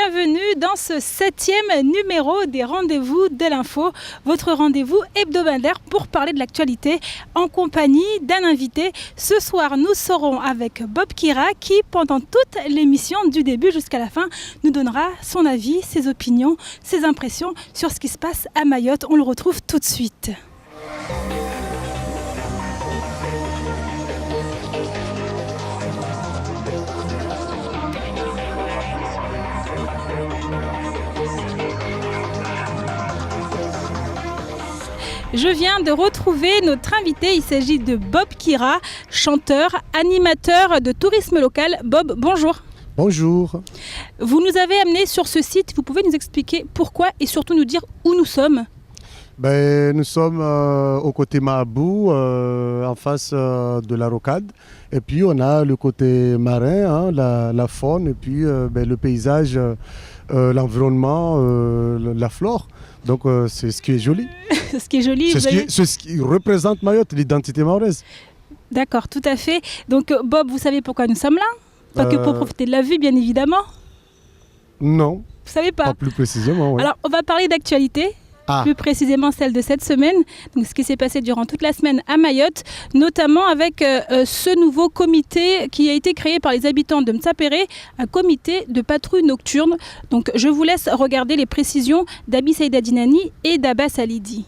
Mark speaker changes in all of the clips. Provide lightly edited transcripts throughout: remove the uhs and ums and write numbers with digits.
Speaker 1: bienvenue dans ce 7e numéro des Rendez-vous de l'info, votre rendez-vous hebdomadaire pour parler de l'actualité en compagnie d'un invité. Ce soir, nous serons avec Bob Kira qui, pendant toute l'émission du début jusqu'à la fin, nous donnera son avis, ses opinions, ses impressions sur ce qui se passe à Mayotte. On le retrouve tout de suite. Je viens de retrouver notre invité, il s'agit de Bob Kira, chanteur, animateur de tourisme local. Bob, bonjour.
Speaker 2: Bonjour.
Speaker 1: Vous nous avez amené sur ce site, vous pouvez nous expliquer pourquoi et surtout nous dire où nous sommes?
Speaker 2: Nous sommes au côté Mahabou, en face de la rocade. Et puis on a le côté marin, la faune, et puis le paysage, l'environnement, la flore. Donc c'est ce qui est joli.
Speaker 1: Ce qui est joli.
Speaker 2: C'est ce qui représente Mayotte, l'identité mahoraise.
Speaker 1: D'accord, tout à fait. Donc Bob, vous savez pourquoi nous sommes là? Pas que pour profiter de la vue, bien évidemment.
Speaker 2: Non.
Speaker 1: Vous savez pas?
Speaker 2: Pas plus précisément, oui.
Speaker 1: Alors on va parler d'actualité. Plus précisément celle de cette semaine, donc ce qui s'est passé durant toute la semaine à Mayotte, notamment avec ce nouveau comité qui a été créé par les habitants de Mtsapéré, un comité de patrouille nocturne. Donc je vous laisse regarder les précisions d'Abi Saïda Dinani et d'Abbas Alidi.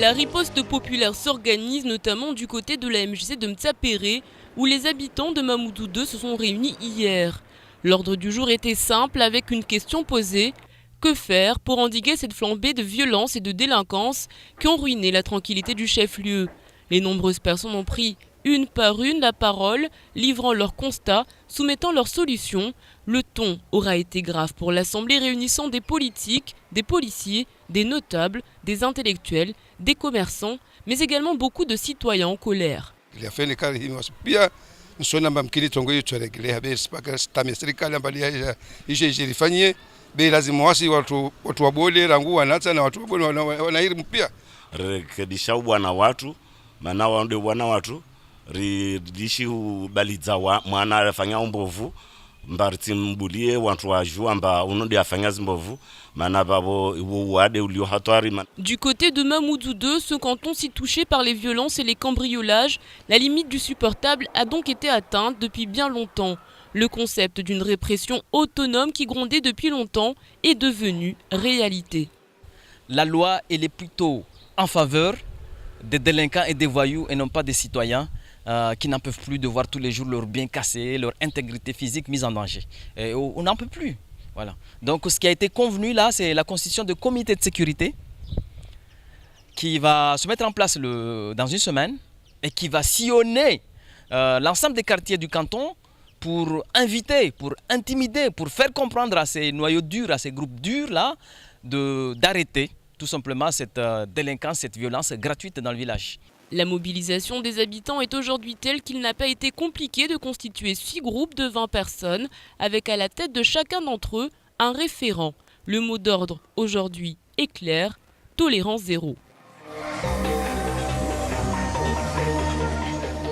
Speaker 3: La riposte populaire s'organise notamment du côté de la MJC de Mtsapéré, où les habitants de Mamoudou 2 se sont réunis hier. L'ordre du jour était simple avec une question posée. Que faire pour endiguer cette flambée de violence et de délinquance qui ont ruiné la tranquillité du chef-lieu? Les nombreuses personnes ont pris une par une la parole, livrant leurs constats, soumettant leurs solutions. Le ton aura été grave pour l'Assemblée réunissant des politiques, des policiers, des notables, des intellectuels, des commerçants, mais également beaucoup de citoyens en colère.
Speaker 4: Nsona mkili tongo yetu regelea habari mpaka stame serikali ambayo ilifanyie bei lazima wasi watu wabole rangu wanatsa na watu wabole wanairi mpya
Speaker 5: rekebisha bwana watu maana wao bwana watu ridishi baliza mwana afanya mbovu mbarti mbulie watu wajua amba unodi afanya mbovu.
Speaker 3: Du côté de Mamoudou 2, ce canton si touché par les violences et les cambriolages, la limite du supportable a donc été atteinte depuis bien longtemps. Le concept d'une répression autonome qui grondait depuis longtemps est devenu réalité.
Speaker 6: La loi elle est plutôt en faveur des délinquants et des voyous et non pas des citoyens qui n'en peuvent plus de voir tous les jours leurs biens cassés, leur intégrité physique mise en danger. Et on n'en peut plus. Voilà. Donc ce qui a été convenu là, c'est la constitution de comités de sécurité qui va se mettre en place dans une semaine et qui va sillonner l'ensemble des quartiers du canton pour inviter, pour intimider, pour faire comprendre à ces noyaux durs, à ces groupes durs là, d'arrêter tout simplement cette délinquance, cette violence gratuite dans le village.
Speaker 3: La mobilisation des habitants est aujourd'hui telle qu'il n'a pas été compliqué de constituer 6 groupes de 20 personnes, avec à la tête de chacun d'entre eux un référent. Le mot d'ordre aujourd'hui est clair, tolérance zéro.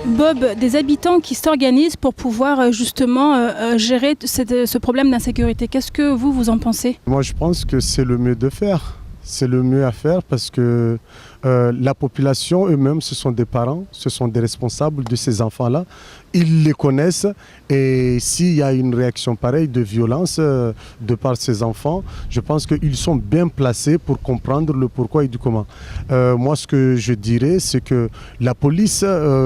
Speaker 1: Bob, des habitants qui s'organisent pour pouvoir justement gérer ce problème d'insécurité, qu'est-ce que vous en pensez?
Speaker 2: Moi je pense que c'est le mieux de faire. C'est le mieux à faire parce que la population eux-mêmes, ce sont des parents, ce sont des responsables de ces enfants-là. Ils les connaissent et s'il y a une réaction pareille de violence de par ces enfants, je pense qu'ils sont bien placés pour comprendre le pourquoi et du comment. Moi, ce que je dirais, c'est que la police,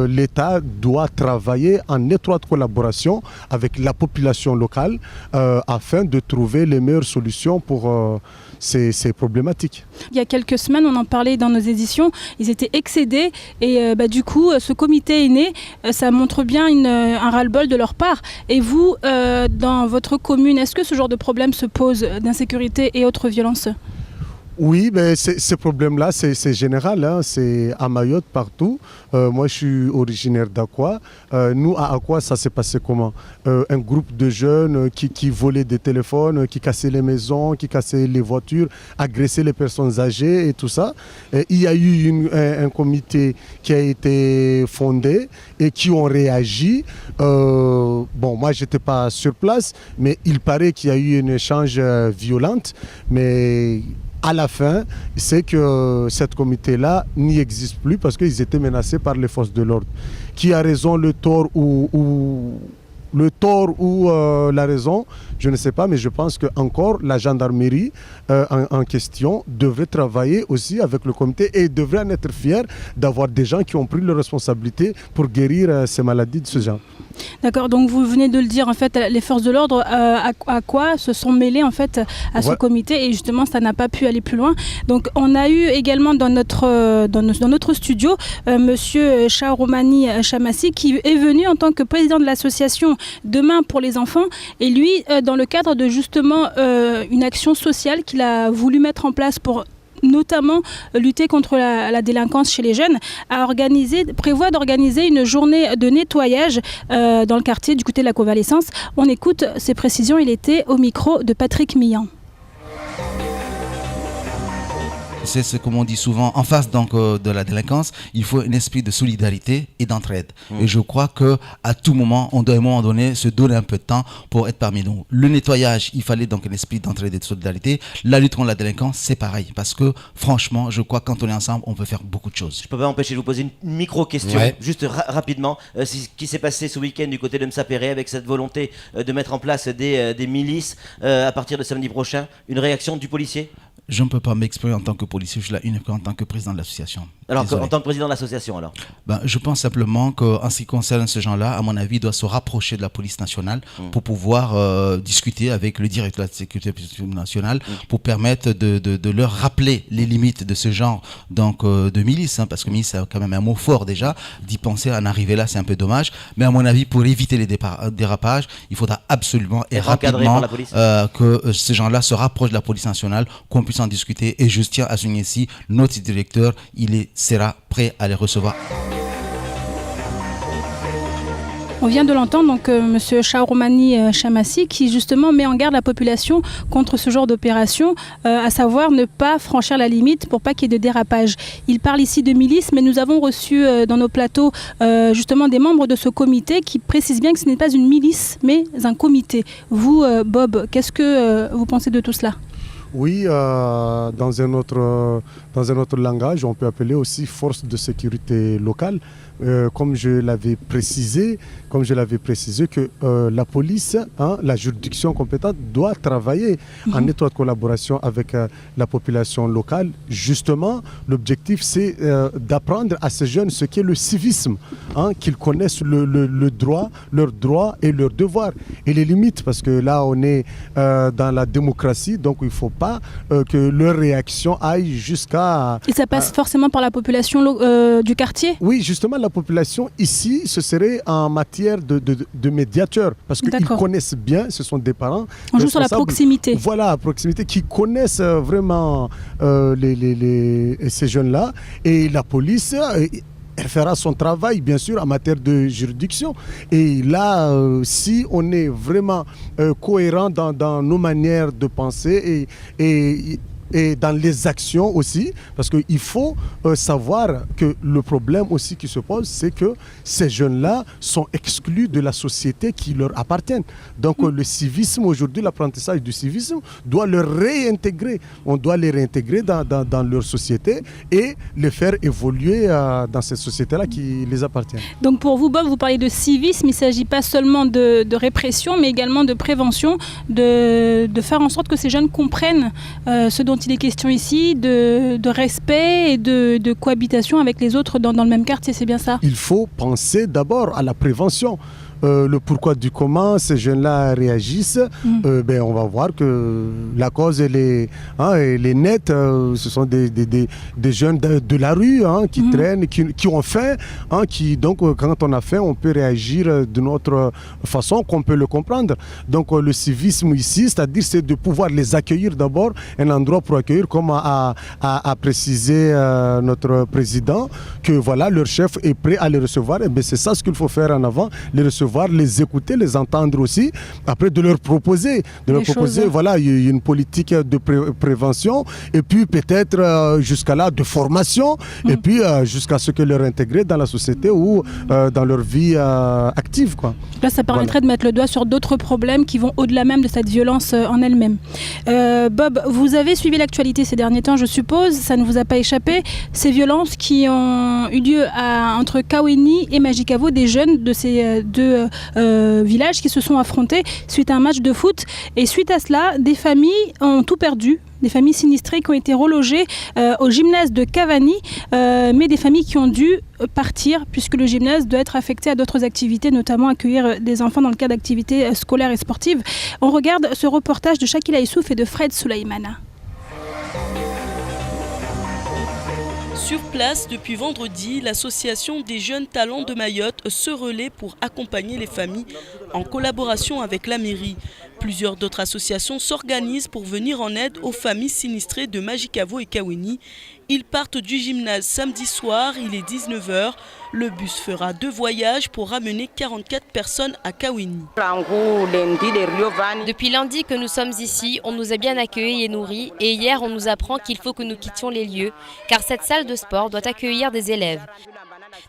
Speaker 2: l'État doit travailler en étroite collaboration avec la population locale afin de trouver les meilleures solutions pour ces problématiques.
Speaker 1: Il y a quelques semaines, on en parlait dans nos éditions, ils étaient excédés et du coup, ce comité est né. Ça montre bien un ras-le-bol de leur part. Et vous, dans votre commune, est-ce que ce genre de problème se pose d'insécurité et autres violences?
Speaker 2: Oui, mais ces problèmes-là, c'est général, hein, c'est à Mayotte, partout. Moi, je suis originaire d'Aqua. Nous, à Aqua, ça s'est passé comment? Un groupe de jeunes qui volaient des téléphones, qui cassaient les maisons, qui cassaient les voitures, agressaient les personnes âgées et tout ça. Et il y a eu un comité qui a été fondé et qui ont réagi. Bon, moi, je n'étais pas sur place, mais il paraît qu'il y a eu un échange violent. Mais à la fin, c'est que ce comité-là n'y existe plus parce qu'ils étaient menacés par les forces de l'ordre. Qui a raison, le tort ou la raison, je ne sais pas, mais je pense que encore la gendarmerie en question devrait travailler aussi avec le comité et devrait en être fier d'avoir des gens qui ont pris leurs responsabilités pour guérir ces maladies de ce genre.
Speaker 1: D'accord, donc vous venez de le dire, en fait, les forces de l'ordre à quoi se sont mêlées en fait à ce comité et justement ça n'a pas pu aller plus loin. Donc on a eu également dans notre studio monsieur Shahromani Chamassi qui est venu en tant que président de l'association Demain pour les enfants et lui dans le cadre de justement une action sociale qu'il a voulu mettre en place pour notamment lutter contre la délinquance chez les jeunes, prévoit d'organiser une journée de nettoyage dans le quartier du côté de la Convalescence. On écoute ces précisions, il était au micro de Patrick Millan.
Speaker 7: C'est ce qu'on dit souvent, en face donc de la délinquance, il faut un esprit de solidarité et d'entraide. Et je crois qu'à tout moment, on doit à un moment donné se donner un peu de temps pour être parmi nous. Le nettoyage, il fallait donc un esprit d'entraide et de solidarité. La lutte contre la délinquance, c'est pareil. Parce que franchement, je crois que quand on est ensemble, on peut faire beaucoup de choses.
Speaker 8: Je ne peux pas m'empêcher de vous poser une micro-question, juste rapidement. Ce qui s'est passé ce week-end du côté de Msapéré avec cette volonté de mettre en place des milices à partir de samedi prochain, une réaction du policier?
Speaker 7: Je ne peux pas m'exprimer en tant que policier, je suis là uniquement en tant que président de l'association.
Speaker 8: Alors, en tant que président de l'association, alors
Speaker 7: je pense simplement qu'en ce qui concerne ce genre-là, à mon avis, il doit se rapprocher de la police nationale pour pouvoir discuter avec le directeur de la sécurité nationale pour permettre de leur rappeler les limites de ce genre donc, de milice, hein, parce que milice, c'est quand même un mot fort déjà. D'y penser à en arriver là, c'est un peu dommage. Mais à mon avis, pour éviter les dérapages, il faudra absolument et rapidement que ces gens-là se rapprochent de la police nationale, qu'on puisse en discuter. Et je tiens à souligner ici, notre directeur, sera prêt à les recevoir.
Speaker 1: On vient de l'entendre, donc monsieur Shahromani Chamassi, qui justement met en garde la population contre ce genre d'opération, à savoir ne pas franchir la limite pour pas qu'il y ait de dérapage. Il parle ici de milice, mais nous avons reçu dans nos plateaux justement des membres de ce comité qui précisent bien que ce n'est pas une milice, mais un comité. Vous, Bob, qu'est-ce que vous pensez de tout cela ?
Speaker 2: Oui, dans un autre langage, on peut appeler aussi force de sécurité locale. Comme je l'avais précisé que la police, la juridiction compétente doit travailler en étroite collaboration avec la population locale. Justement, l'objectif c'est d'apprendre à ces jeunes ce qu'est le civisme, qu'ils connaissent le droit, leurs droits et leurs devoirs et les limites, parce que là on est dans la démocratie, donc il ne faut pas que leur réaction aille jusqu'à...
Speaker 1: Et ça passe forcément par la population du quartier ?
Speaker 2: Oui, justement, la population ici, ce serait en matière de médiateurs, parce qu'ils connaissent bien, ce sont des parents.
Speaker 1: On joue sur la proximité.
Speaker 2: Voilà, la proximité, qui connaissent vraiment ces jeunes-là. Et la police... elle fera son travail, bien sûr, en matière de juridiction. Et là, si on est vraiment cohérent dans nos manières de penser et dans les actions aussi, parce qu'il faut savoir que le problème aussi qui se pose, c'est que ces jeunes-là sont exclus de la société qui leur appartient. Donc le civisme, aujourd'hui, l'apprentissage du civisme doit leur réintégrer. On doit les réintégrer dans leur société et les faire évoluer dans cette société-là qui les appartient.
Speaker 1: Donc pour vous, Bob, vous parlez de civisme, il ne s'agit pas seulement de répression, mais également de prévention, de faire en sorte que ces jeunes comprennent ce dont il est question ici, de respect et de cohabitation avec les autres dans le même quartier, c'est bien ça ?
Speaker 2: Il faut penser d'abord à la prévention. le pourquoi du comment ces jeunes-là réagissent, on va voir que la cause elle est nette. Ce sont des jeunes de la rue qui traînent, qui ont faim, donc quand on a faim, on peut réagir de notre façon qu'on peut le comprendre. Donc le civisme ici, c'est-à-dire c'est de pouvoir les accueillir d'abord, un endroit pour accueillir, comme a précisé notre président, que voilà, leur chef est prêt à les recevoir. Et bien c'est ça ce qu'il faut faire en avant, les recevoir, les écouter, les entendre aussi, après de leur proposer, voilà, il y a une politique de prévention, et puis peut-être jusqu'à là de formation, et puis jusqu'à ce que leur intégrer dans la société ou dans leur vie active, quoi.
Speaker 1: Là, ça permettrait de mettre le doigt sur d'autres problèmes qui vont au-delà même de cette violence en elle-même. Bob, vous avez suivi l'actualité ces derniers temps, je suppose, ça ne vous a pas échappé, ces violences qui ont eu lieu entre Kaweni et Majicavo, des jeunes de ces deux villages qui se sont affrontés suite à un match de foot. Et suite à cela, des familles ont tout perdu. Des familles sinistrées qui ont été relogées au gymnase de Cavani, mais des familles qui ont dû partir puisque le gymnase doit être affecté à d'autres activités, notamment accueillir des enfants dans le cadre d'activités scolaires et sportives. On regarde ce reportage de Shakila Issouf et de Fred Soulaïmana.
Speaker 3: Sur place, depuis vendredi, l'association des jeunes talents de Mayotte se relaie pour accompagner les familles en collaboration avec la mairie. Plusieurs d'autres associations s'organisent pour venir en aide aux familles sinistrées de Majicavo et Kaweni. Ils partent du gymnase samedi soir, il est 19h. Le bus fera 2 voyages pour ramener 44 personnes à Kaweni.
Speaker 9: Depuis lundi que nous sommes ici, on nous a bien accueillis et nourris. Et hier, on nous apprend qu'il faut que nous quittions les lieux, car cette salle de sport doit accueillir des élèves.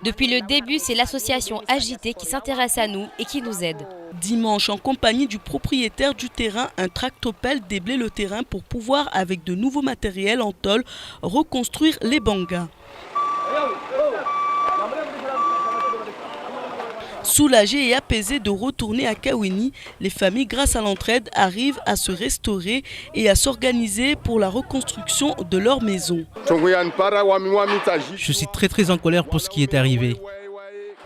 Speaker 9: Depuis le début, c'est l'association Agité qui s'intéresse à nous et qui nous aide.
Speaker 3: Dimanche, en compagnie du propriétaire du terrain, un tractopelle déblaye le terrain pour pouvoir, avec de nouveaux matériels en tôle, reconstruire les bangas. Soulagées et apaisées de retourner à Kaweni, les familles, grâce à l'entraide, arrivent à se restaurer et à s'organiser pour la reconstruction de leur maison.
Speaker 10: Je suis très en colère pour ce qui est arrivé.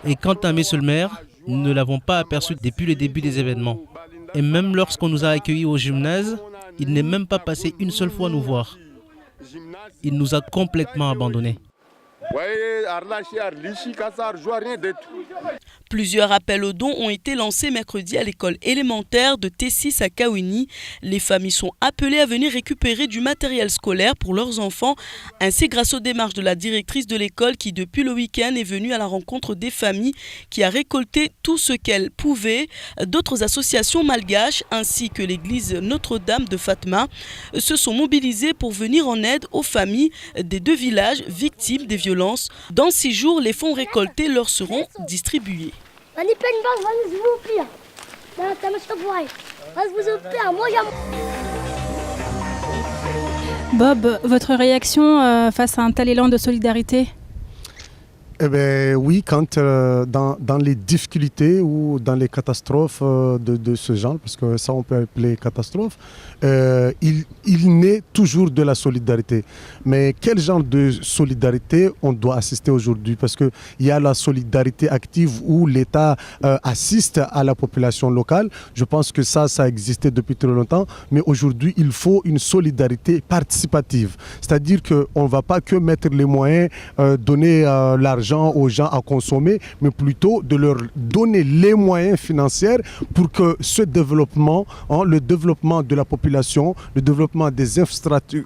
Speaker 10: Et quant à M. le maire, nous ne l'avons pas aperçu depuis le début des événements. Et même lorsqu'on nous a accueillis au gymnase, il n'est même pas passé une seule fois nous voir. Il nous a complètement abandonnés.
Speaker 3: Plusieurs appels aux dons ont été lancés mercredi à l'école élémentaire de T6 à Kaweni. Les familles sont appelées à venir récupérer du matériel scolaire pour leurs enfants, ainsi grâce aux démarches de la directrice de l'école qui depuis le week-end est venue à la rencontre des familles, qui a récolté tout ce qu'elle pouvait. D'autres associations malgaches ainsi que l'église Notre-Dame de Fatma se sont mobilisées pour venir en aide aux familles des 2 villages victimes des violences. Dans 6 jours, les fonds récoltés leur seront distribués.
Speaker 1: Bob, votre réaction face à un tel élan de solidarité ?
Speaker 2: Eh bien oui, quand dans les difficultés ou dans les catastrophes de ce genre, parce que ça on peut appeler catastrophe, il naît toujours de la solidarité. Mais quel genre de solidarité on doit assister aujourd'hui? Parce qu'il y a la solidarité active où l'État assiste à la population locale. Je pense que ça existait depuis très longtemps. Mais aujourd'hui, il faut une solidarité participative. C'est-à-dire qu'on ne va pas que mettre les moyens, donner l'argent aux gens à consommer, mais plutôt de leur donner les moyens financiers pour que ce développement, le développement de la population, le développement des infrastructures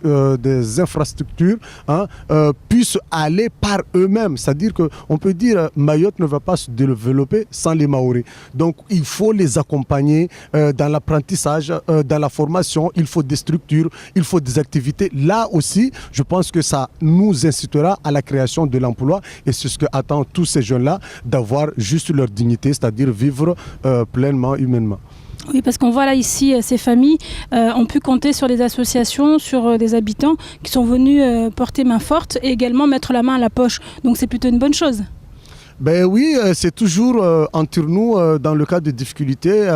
Speaker 2: puisse aller par eux-mêmes. C'est-à-dire qu'on peut dire Mayotte ne va pas se développer sans les Maoris. Donc il faut les accompagner dans l'apprentissage, dans la formation, il faut des structures, il faut des activités. Là aussi, je pense que ça nous incitera à la création de l'emploi et c'est ce que attendent tous ces jeunes-là, d'avoir juste leur dignité, c'est-à-dire vivre pleinement, humainement.
Speaker 1: Oui, parce qu'on voit là ici, ces familles ont pu compter sur des associations, sur des habitants qui sont venus porter main forte et également mettre la main à la poche. Donc c'est plutôt une bonne chose.
Speaker 2: Ben oui, c'est toujours entre nous, dans le cas de difficultés,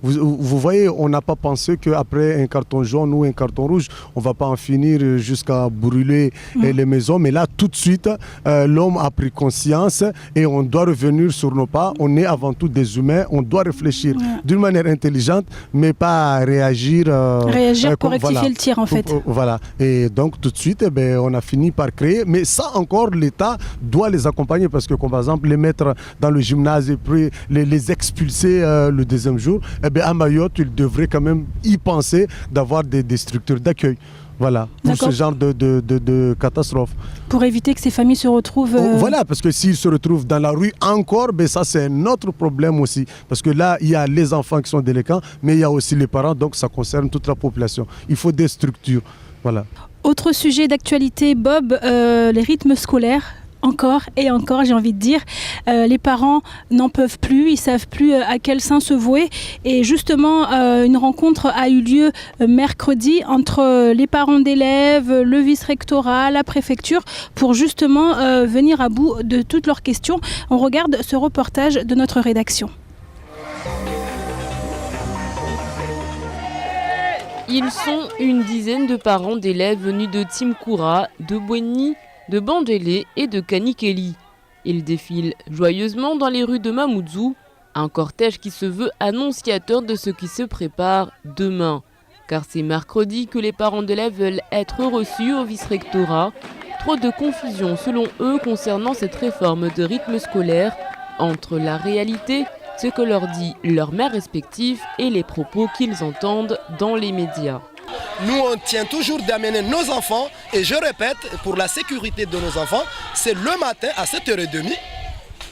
Speaker 2: vous voyez, on n'a pas pensé qu'après un carton jaune ou un carton rouge, on ne va pas en finir jusqu'à brûler les maisons. Mais là, tout de suite, l'homme a pris conscience et on doit revenir sur nos pas. On est avant tout des humains, on doit réfléchir d'une manière intelligente, mais pas réagir.
Speaker 1: Réagir pour rectifier le tir, en fait.
Speaker 2: Voilà. Et donc, tout de suite, on a fini par créer. Mais ça encore, l'État doit les accompagner parce que, comme par exemple, les mettre dans le gymnase et puis les expulser le deuxième jour, à Mayotte, ils devraient quand même y penser d'avoir des structures d'accueil. Voilà, pour ce genre de catastrophe.
Speaker 1: Pour éviter que ces familles se retrouvent...
Speaker 2: Voilà, parce que s'ils se retrouvent dans la rue encore, ça c'est un autre problème aussi. Parce que là, il y a les enfants qui sont délinquants, mais il y a aussi les parents, donc ça concerne toute la population. Il faut des structures. Voilà.
Speaker 1: Autre sujet d'actualité, Bob, les rythmes scolaires. Encore et encore, j'ai envie de dire, les parents n'en peuvent plus, ils savent plus à quel sein se vouer. Et justement, une rencontre a eu lieu mercredi entre les parents d'élèves, le vice-rectorat, la préfecture, pour justement venir à bout de toutes leurs questions. On regarde ce reportage de notre rédaction.
Speaker 3: Ils sont une dizaine de parents d'élèves venus de Timkoura, de Boueni, de Bandélé et de Kanikeli. Ils défilent joyeusement dans les rues de Mamoudzou, un cortège qui se veut annonciateur de ce qui se prépare demain. Car c'est mercredi que les parents d'élèves veulent être reçus au vice-rectorat. Trop de confusion selon eux concernant cette réforme de rythme scolaire entre la réalité, ce que leur dit leur mère respective et les propos qu'ils entendent dans les médias.
Speaker 11: Nous, on tient toujours d'amener nos enfants, et je répète, pour la sécurité de nos enfants, c'est le matin à 7h30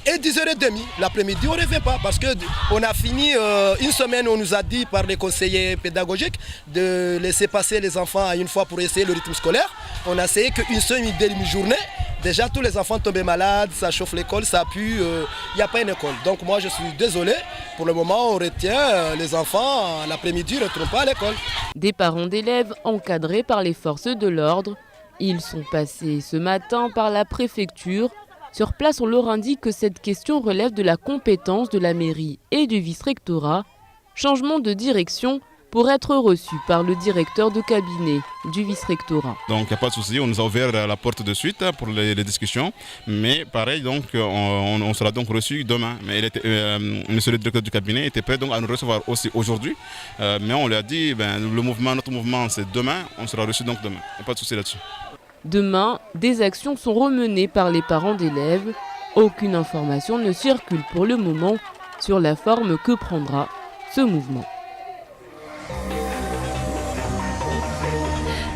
Speaker 11: et 10h30. L'après-midi, on ne revient pas parce qu'on a fini une semaine, on nous a dit par les conseillers pédagogiques de laisser passer les enfants à une fois pour essayer le rythme scolaire. On a essayé qu'une seule demi-journée. Déjà, tous les enfants tombaient malades, ça chauffe l'école, ça pue, il n'y a pas une école. Donc moi, je suis désolé. Pour le moment, on retient les enfants, l'après-midi, ne retournent pas à l'école.
Speaker 3: Des parents d'élèves encadrés par les forces de l'ordre. Ils sont passés ce matin par la préfecture. Sur place, on leur indique que cette question relève de la compétence de la mairie et du vice-rectorat. Changement de direction pour être reçu par le directeur de cabinet du vice-rectorat.
Speaker 12: Donc il n'y a pas de souci, on nous a ouvert la porte de suite pour les discussions, mais pareil, donc, on sera donc reçu demain. Mais monsieur le directeur du cabinet était prêt donc à nous recevoir aussi aujourd'hui, mais on lui a dit, notre mouvement c'est demain, on sera reçu donc demain, il n'y a pas de souci là-dessus.
Speaker 3: Demain, des actions sont remenées par les parents d'élèves. Aucune information ne circule pour le moment sur la forme que prendra ce mouvement.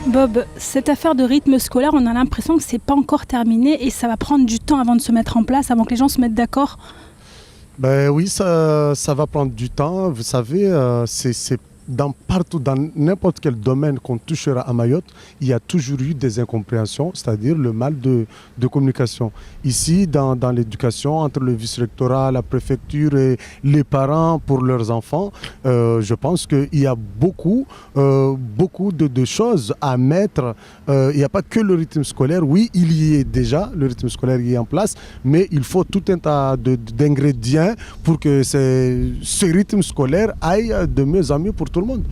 Speaker 1: Bob, cette affaire de rythme scolaire, on a l'impression que c'est pas encore terminé et ça va prendre du temps avant de se mettre en place, avant que les gens se mettent d'accord.
Speaker 2: Oui, ça va prendre du temps. Vous savez, c'est partout, dans n'importe quel domaine qu'on touchera à Mayotte, il y a toujours eu des incompréhensions, c'est-à-dire le mal de communication. Ici, dans l'éducation, entre le vice-rectorat, la préfecture et les parents pour leurs enfants, je pense qu'il y a beaucoup de choses à mettre. Il n'y a pas que le rythme scolaire. Oui, il y est déjà, le rythme scolaire y est en place, mais il faut tout un tas d'ingrédients pour que ce rythme scolaire aille de mieux en mieux pour tout le monde.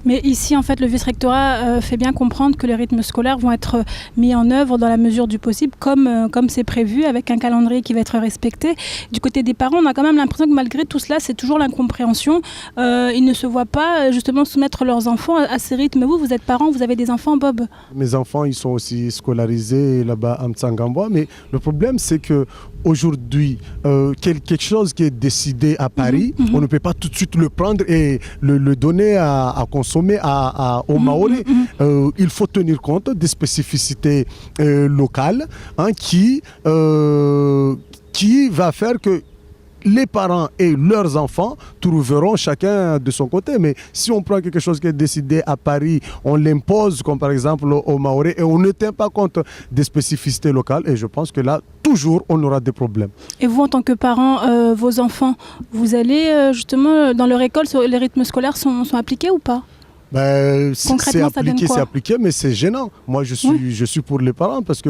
Speaker 1: Mais ici, en fait, le vice-rectorat fait bien comprendre que les rythmes scolaires vont être mis en œuvre dans la mesure du possible, comme c'est prévu, avec un calendrier qui va être respecté. Du côté des parents, on a quand même l'impression que malgré tout cela, c'est toujours l'incompréhension. Ils ne se voient pas justement soumettre leurs enfants à ces rythmes. Vous êtes parents, vous avez des enfants, Bob?
Speaker 2: Mes enfants, ils sont aussi scolarisés là-bas à Mtsangamboa, mais le problème, c'est que aujourd'hui, quelque chose qui est décidé à Paris, on ne peut pas tout de suite le prendre et le donner à consommer aux Maoré. Il faut tenir compte des spécificités locales qui va faire que les parents et leurs enfants trouveront chacun de son côté. Mais si on prend quelque chose qui est décidé à Paris, on l'impose comme par exemple aux Maoré et on ne tient pas compte des spécificités locales, et je pense que là, toujours, on aura des problèmes.
Speaker 1: Et vous, en tant que parents, vos enfants, vous allez justement dans leur école, les rythmes scolaires sont appliqués ou pas ? Concrètement, ça donne quoi?
Speaker 2: C'est appliqué, mais c'est gênant. Moi, je suis pour les parents parce que,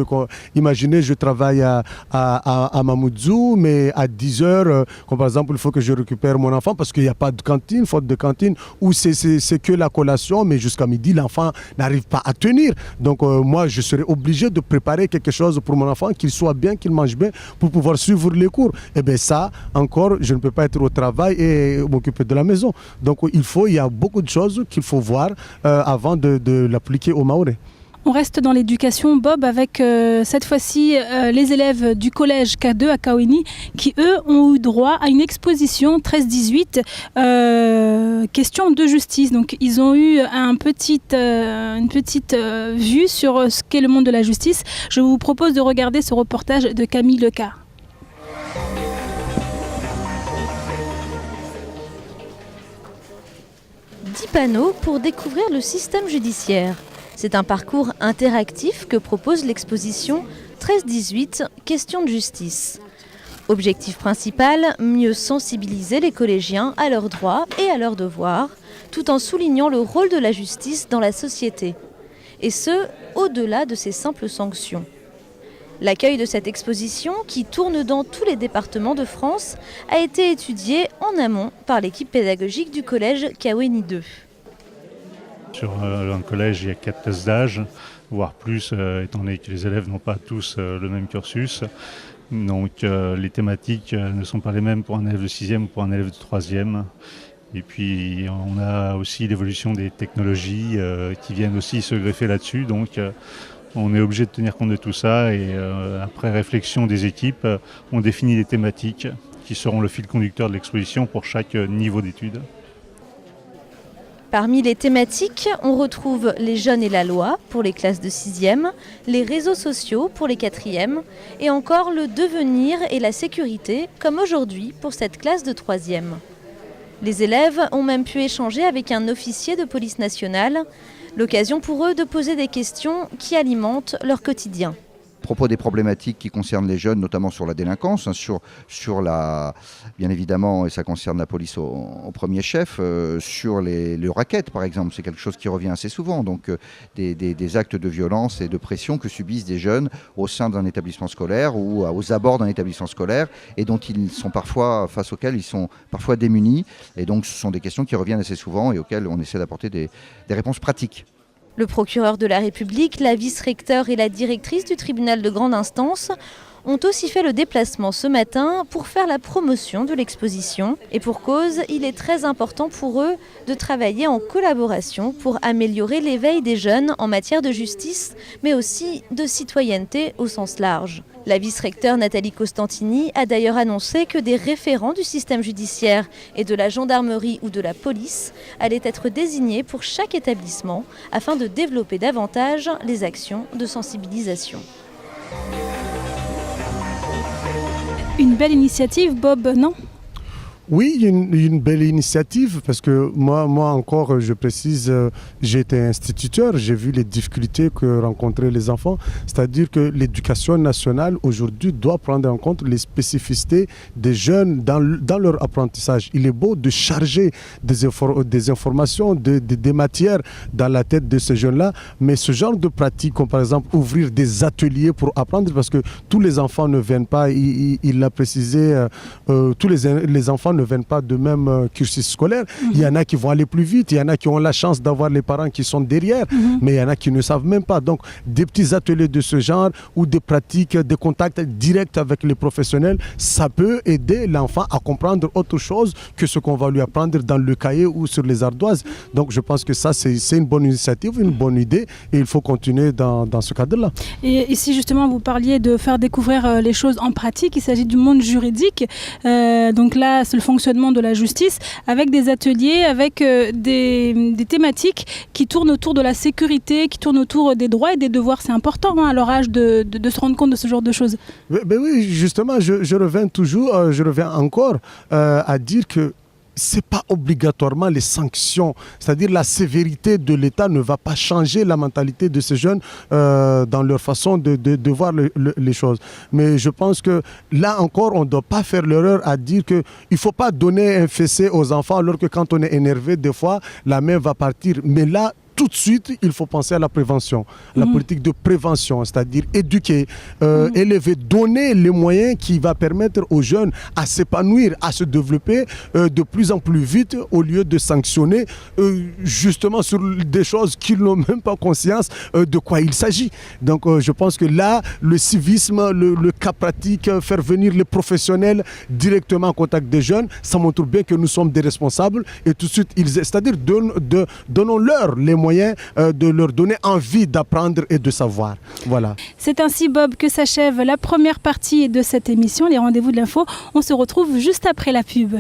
Speaker 2: imaginez, je travaille à Mamoudzou, mais à 10h, comme par exemple, il faut que je récupère mon enfant parce qu'il n'y a pas de cantine, faute de cantine, ou c'est que la collation, mais jusqu'à midi, l'enfant n'arrive pas à tenir. Donc, moi, je serais obligé de préparer quelque chose pour mon enfant, qu'il soit bien, qu'il mange bien, pour pouvoir suivre les cours. Et bien ça, encore, je ne peux pas être au travail et m'occuper de la maison. Donc, il y a beaucoup de choses qu'il faut voir avant de l'appliquer aux Mahorais.
Speaker 1: On reste dans l'éducation, Bob, avec cette fois-ci les élèves du collège K2 à Kaweni qui, eux, ont eu droit à une exposition 13-18, question de justice. Donc, ils ont eu une petite vue sur ce qu'est le monde de la justice. Je vous propose de regarder ce reportage de Camille Leca.
Speaker 13: 10 panneaux pour découvrir le système judiciaire. C'est un parcours interactif que propose l'exposition 13-18, questions de justice. Objectif principal, mieux sensibiliser les collégiens à leurs droits et à leurs devoirs, tout en soulignant le rôle de la justice dans la société. Et ce, au-delà de ces simples sanctions. L'accueil de cette exposition, qui tourne dans tous les départements de France, a été étudié en amont par l'équipe pédagogique du collège Kaweni 2.
Speaker 14: Sur un collège, il y a 4 classes d'âge, voire plus, étant donné que les élèves n'ont pas tous le même cursus. Donc les thématiques ne sont pas les mêmes pour un élève de 6e ou pour un élève de 3e. Et puis on a aussi l'évolution des technologies qui viennent aussi se greffer là-dessus. Donc on est obligé de tenir compte de tout ça et après réflexion des équipes, on définit les thématiques qui seront le fil conducteur de l'exposition pour chaque niveau d'études.
Speaker 13: Parmi les thématiques, on retrouve les jeunes et la loi pour les classes de 6e, les réseaux sociaux pour les 4e et encore le devenir et la sécurité comme aujourd'hui pour cette classe de 3e. Les élèves ont même pu échanger avec un officier de police nationale, l'occasion pour eux de poser des questions qui alimentent leur quotidien.
Speaker 15: À propos des problématiques qui concernent les jeunes, notamment sur la délinquance, bien évidemment, et ça concerne la police au premier chef, sur les rackets par exemple, c'est quelque chose qui revient assez souvent, donc des actes de violence et de pression que subissent des jeunes au sein d'un établissement scolaire ou aux abords d'un établissement scolaire et dont ils sont parfois, face auxquels ils sont parfois démunis, et donc ce sont des questions qui reviennent assez souvent et auxquelles on essaie d'apporter des réponses pratiques.
Speaker 13: Le procureur de la République, la vice-recteure et la directrice du tribunal de grande instance ont aussi fait le déplacement ce matin pour faire la promotion de l'exposition. Et pour cause, il est très important pour eux de travailler en collaboration pour améliorer l'éveil des jeunes en matière de justice, mais aussi de citoyenneté au sens large. La vice-recteure Nathalie Costantini a d'ailleurs annoncé que des référents du système judiciaire et de la gendarmerie ou de la police allaient être désignés pour chaque établissement afin de développer davantage les actions de sensibilisation.
Speaker 1: Une belle initiative, Bob, non ?
Speaker 2: Oui, une belle initiative parce que moi encore, je précise, j'ai été instituteur, j'ai vu les difficultés que rencontraient les enfants. C'est-à-dire que l'éducation nationale aujourd'hui doit prendre en compte les spécificités des jeunes dans leur apprentissage. Il est beau de charger des informations, des matières dans la tête de ces jeunes-là, mais ce genre de pratique, comme par exemple ouvrir des ateliers pour apprendre, parce que tous les enfants ne viennent pas, il l'a précisé, tous les enfants ne viennent pas de même cursus scolaire. Il y en a qui vont aller plus vite, il y en a qui ont la chance d'avoir les parents qui sont derrière, mais il y en a qui ne savent même pas. Donc des petits ateliers de ce genre ou des pratiques, des contacts directs avec les professionnels, ça peut aider l'enfant à comprendre autre chose que ce qu'on va lui apprendre dans le cahier ou sur les ardoises. Donc je pense que ça c'est une bonne initiative, une bonne idée et il faut continuer dans ce cadre-là.
Speaker 1: Et ici justement vous parliez de faire découvrir les choses en pratique, il s'agit du monde juridique, donc là c'est le fonctionnement de la justice avec des ateliers, avec des thématiques qui tournent autour de la sécurité, qui tournent autour des droits et des devoirs. C'est important à leur âge de se rendre compte de ce genre de choses.
Speaker 2: Oui, justement, je reviens encore à dire que ce n'est pas obligatoirement les sanctions. C'est-à-dire la sévérité de l'État ne va pas changer la mentalité de ces jeunes dans leur façon de voir les choses. Mais je pense que là encore, on ne doit pas faire l'erreur à dire qu'il ne faut pas donner un fessé aux enfants alors que quand on est énervé, des fois, la main va partir. Mais là, tout de suite, il faut penser à la prévention, la politique de prévention, c'est-à-dire éduquer, élever, donner les moyens qui vont permettre aux jeunes à s'épanouir, à se développer de plus en plus vite au lieu de sanctionner justement sur des choses qu'ils n'ont même pas conscience de quoi il s'agit. Donc je pense que là, le civisme, le cas pratique, faire venir les professionnels directement en contact des jeunes, ça montre bien que nous sommes des responsables et tout de suite, c'est-à-dire donnons-leur les moyens de leur donner envie d'apprendre et de savoir. Voilà.
Speaker 1: C'est ainsi, Bob, que s'achève la première partie de cette émission, les rendez-vous de l'info. On se retrouve juste après la pub.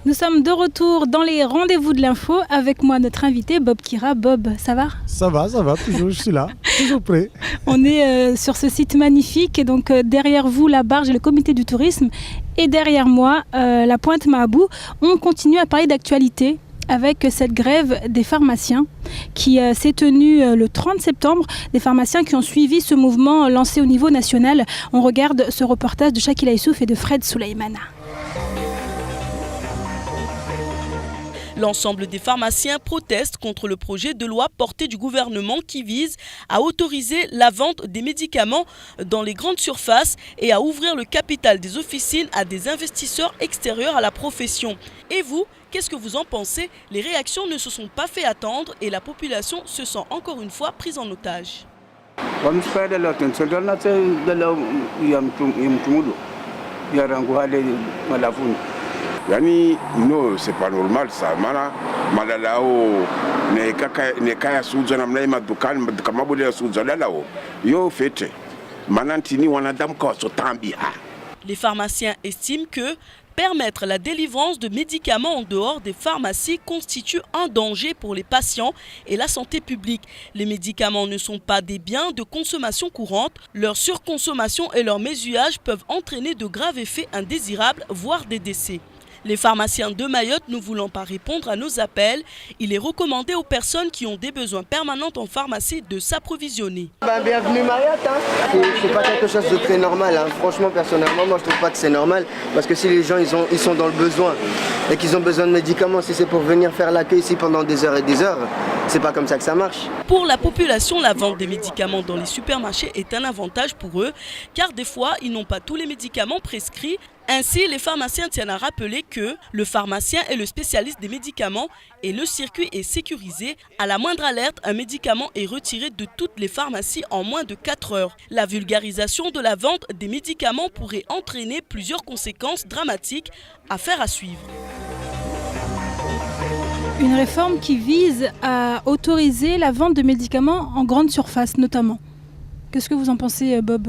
Speaker 1: Nous sommes de retour dans les rendez-vous de l'info avec moi, notre invité Bob Kira. Bob, ça va ?
Speaker 2: Ça va, toujours, je suis là, toujours prêt.
Speaker 1: On est sur ce site magnifique et donc derrière vous, la barge et le comité du tourisme et derrière moi, la Pointe Mahabou. On continue à parler d'actualité avec cette grève des pharmaciens qui s'est tenue le 30 septembre, des pharmaciens qui ont suivi ce mouvement lancé au niveau national. On regarde ce reportage de Shakila Issouf et de Fred Souleymana.
Speaker 16: L'ensemble des pharmaciens protestent contre le projet de loi porté du gouvernement qui vise à autoriser la vente des médicaments dans les grandes surfaces et à ouvrir le capital des officines à des investisseurs extérieurs à la profession. Et vous, qu'est-ce que vous en pensez? Les réactions ne se sont pas fait attendre et la population se sent encore une fois prise en otage.
Speaker 17: Yani no, c'est pas normal ça. Mana malalao ne kaya suza na mnai madukani madukamabuli ya suza lalao. Yo fete. Manantini wanadamu kwa sotambi ha.
Speaker 16: Les pharmaciens estiment que permettre la délivrance de médicaments en dehors des pharmacies constitue un danger pour les patients et la santé publique. Les médicaments ne sont pas des biens de consommation courante. Leur surconsommation et leur mésusage peuvent entraîner de graves effets indésirables, voire des décès. Les pharmaciens de Mayotte ne voulant pas répondre à nos appels, il est recommandé aux personnes qui ont des besoins permanents en pharmacie de s'approvisionner.
Speaker 18: Bienvenue Mayotte, hein. C'est pas quelque chose de très normal. Hein. Franchement, personnellement, moi je trouve pas que c'est normal. Parce que si les gens ils sont dans le besoin et qu'ils ont besoin de médicaments, si c'est pour venir faire l'accueil ici pendant des heures et des heures, c'est pas comme ça que ça marche.
Speaker 16: Pour la population, la vente des médicaments dans les supermarchés est un avantage pour eux, car des fois, ils n'ont pas tous les médicaments prescrits. Ainsi, les pharmaciens tiennent à rappeler que le pharmacien est le spécialiste des médicaments et le circuit est sécurisé. À la moindre alerte, un médicament est retiré de toutes les pharmacies en moins de 4 heures. La vulgarisation de la vente des médicaments pourrait entraîner plusieurs conséquences dramatiques. Affaire à suivre.
Speaker 1: Une réforme qui vise à autoriser la vente de médicaments en grande surface notamment. Qu'est-ce que vous en pensez, Bob ?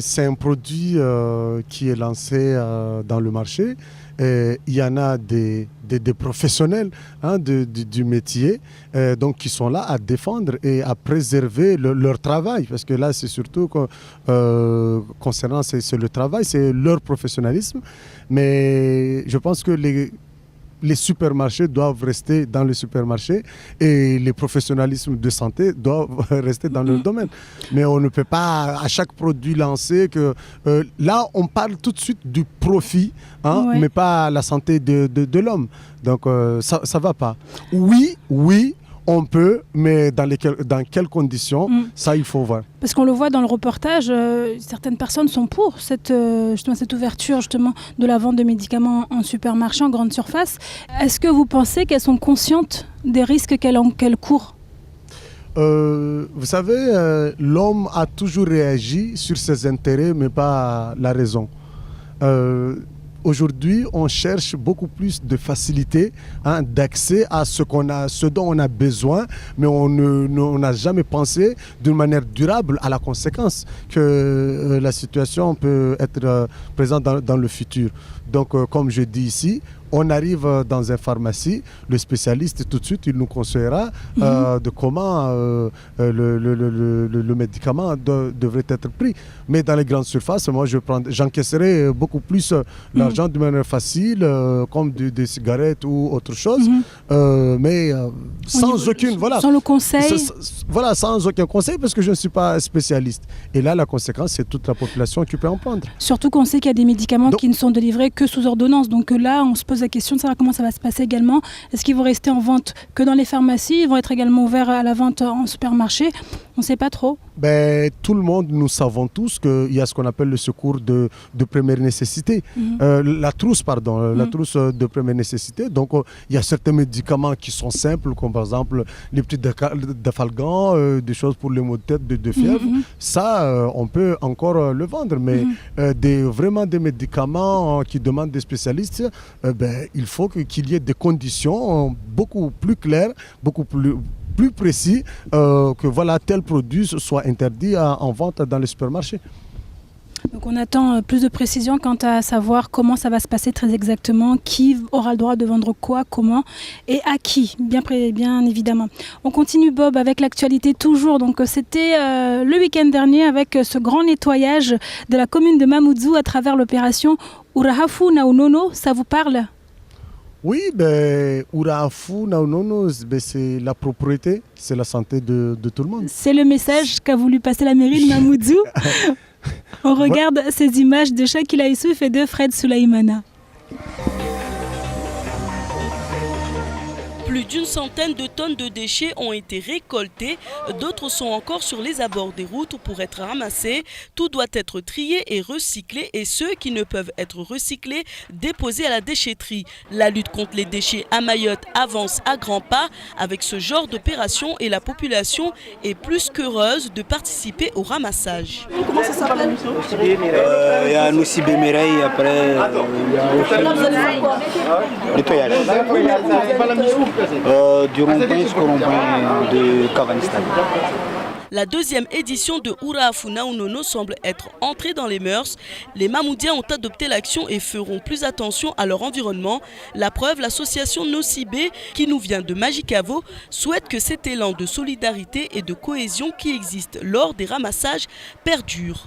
Speaker 2: C'est un produit qui est lancé dans le marché. Et il y en a des professionnels du métier donc qui sont là à défendre et à préserver leur travail. Parce que là, c'est surtout concernant c'est le travail, c'est leur professionnalisme. Mais je pense que les supermarchés doivent rester dans le supermarché et les professionnalismes de santé doivent rester dans le domaine. Mais on ne peut pas à chaque produit lancer que... là, on parle tout de suite du profit, ouais. Mais pas la santé de l'homme. Donc, ça ne va pas. Oui, on peut, mais dans quelles conditions, ça, il faut voir.
Speaker 1: Parce qu'on le voit dans le reportage, certaines personnes sont pour cette ouverture justement de la vente de médicaments en supermarché, en grande surface. Est-ce que vous pensez qu'elles sont conscientes des risques qu'elles courent ?
Speaker 2: Vous savez, l'homme a toujours réagi sur ses intérêts, mais pas la raison. Aujourd'hui, on cherche beaucoup plus de facilité, d'accès à ce dont on a besoin, mais on n'a jamais pensé d'une manière durable à la conséquence que la situation peut être présente dans le futur. Donc, comme je dis ici, On arrive dans une pharmacie, le spécialiste tout de suite il nous conseillera de comment le médicament devrait être pris. Mais dans les grandes surfaces, moi j'encaisserai beaucoup plus l'argent de manière facile, comme des cigarettes ou autre chose, mais sans aucune
Speaker 1: sans le conseil.
Speaker 2: Voilà, sans aucun conseil parce que je ne suis pas spécialiste. Et là, la conséquence, c'est toute la population qui peut en prendre.
Speaker 1: Surtout qu'on sait qu'il y a des médicaments qui ne sont délivrés que sous ordonnance. Donc là, on se pose la question de savoir comment ça va se passer également. Est-ce qu'ils vont rester en vente que dans les pharmacies? Ils vont être également ouverts à la vente en supermarché? On ne sait pas trop.
Speaker 2: Tout le monde, nous savons tous qu'il y a ce qu'on appelle le secours de première nécessité. La trousse de première nécessité. Donc, il y a certains médicaments qui sont simples, comme par exemple les petits défalgants, des choses pour les maux de tête, de fièvre. Ça, on peut encore le vendre. Mais vraiment des médicaments qui demandent des spécialistes, il faut qu'il y ait des conditions beaucoup plus claires, beaucoup plus précis, que voilà, tel produit soit interdit en vente dans les supermarchés.
Speaker 1: Donc on attend plus de précisions quant à savoir comment ça va se passer très exactement, qui aura le droit de vendre quoi, comment et à qui, bien évidemment. On continue Bob avec l'actualité toujours. Donc c'était le week-end dernier avec ce grand nettoyage de la commune de Mamoudzou à travers l'opération Urahafu Naunono, ça vous parle ?
Speaker 2: Oui, Urahafu Naunono, c'est la propriété, c'est la santé de tout le monde.
Speaker 1: C'est le message qu'a voulu passer la mairie de Mamoudzou. On regarde ces images de Shakila Issouf et de Fred Soulaïmana.
Speaker 16: Plus d'une centaine de tonnes de déchets ont été récoltés, d'autres sont encore sur les abords des routes pour être ramassés. Tout doit être trié et recyclé et ceux qui ne peuvent être recyclés, déposés à la déchetterie. La lutte contre les déchets à Mayotte avance à grands pas avec ce genre d'opération et la population est plus qu'heureuse de participer au ramassage.
Speaker 19: Comment ça s'appelle? Il y a Noussi Béméreil, après nettoyage. Du rond-point jusqu'au rond-point de Cavanistan.
Speaker 16: La deuxième édition de Urahafu Naunono semble être entrée dans les mœurs. Les Mamoudiens ont adopté l'action et feront plus attention à leur environnement. La preuve, l'association Nocibé, qui nous vient de Magicavo, souhaite que cet élan de solidarité et de cohésion qui existe lors des ramassages perdure.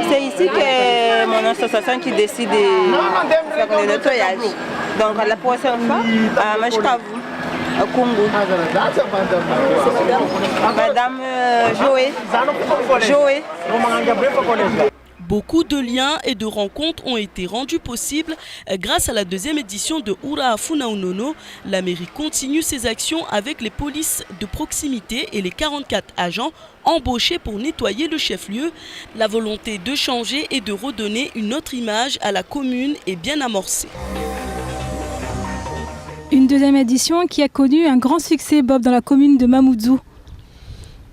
Speaker 20: C'est ici que mon association qui décide de faire le nettoyage. Donc la prochaine fois, à Magicavo. Au Congo. Madame Joé.
Speaker 16: Beaucoup de liens et de rencontres ont été rendus possibles grâce à la deuxième édition de Urahafu Naunono. La mairie continue ses actions avec les polices de proximité et les 44 agents embauchés pour nettoyer le chef-lieu. La volonté de changer et de redonner une autre image à la commune est bien amorcée.
Speaker 1: Une deuxième édition qui a connu un grand succès, Bob, dans la commune de Mamoudzou.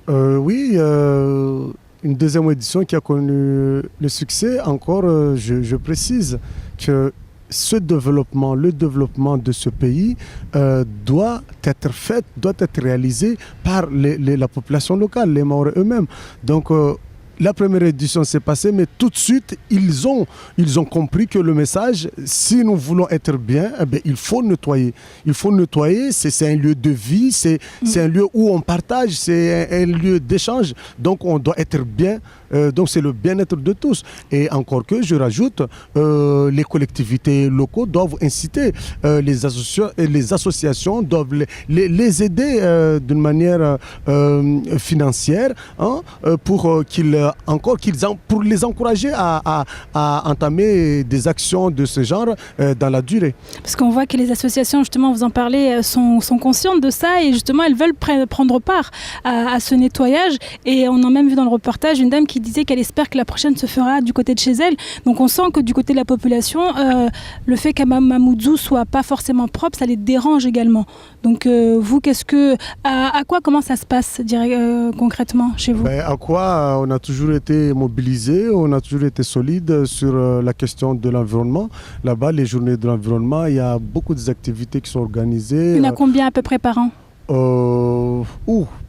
Speaker 2: Oui, une deuxième édition qui a connu le succès. Encore, je précise que le développement de ce pays doit être réalisé par la population locale, les Maoris eux-mêmes. Donc, la première édition s'est passée, mais tout de suite, ils ont compris que le message, si nous voulons être bien, il faut nettoyer. Il faut nettoyer, c'est un lieu de vie, c'est un lieu où on partage, c'est un lieu d'échange. Donc on doit être bien, donc c'est le bien-être de tous. Et encore que, je rajoute, les collectivités locaux doivent inciter, les associations doivent les aider d'une manière financière, pour pour les encourager à entamer des actions de ce genre dans la durée.
Speaker 1: Parce qu'on voit que les associations, justement, vous en parlez, sont conscientes de ça et justement elles veulent prendre part à ce nettoyage. Et on a même vu dans le reportage une dame qui disait qu'elle espère que la prochaine se fera du côté de chez elle. Donc on sent que du côté de la population, le fait qu'à Mamoudzou soit pas forcément propre, ça les dérange également. Donc vous, comment ça se passe concrètement chez vous?
Speaker 2: À quoi on a toujours été mobilisés, on a toujours été solide sur la question de l'environnement. Là-bas, les journées de l'environnement, il y a beaucoup d'activités qui sont organisées.
Speaker 1: Il y en a combien à peu près par an?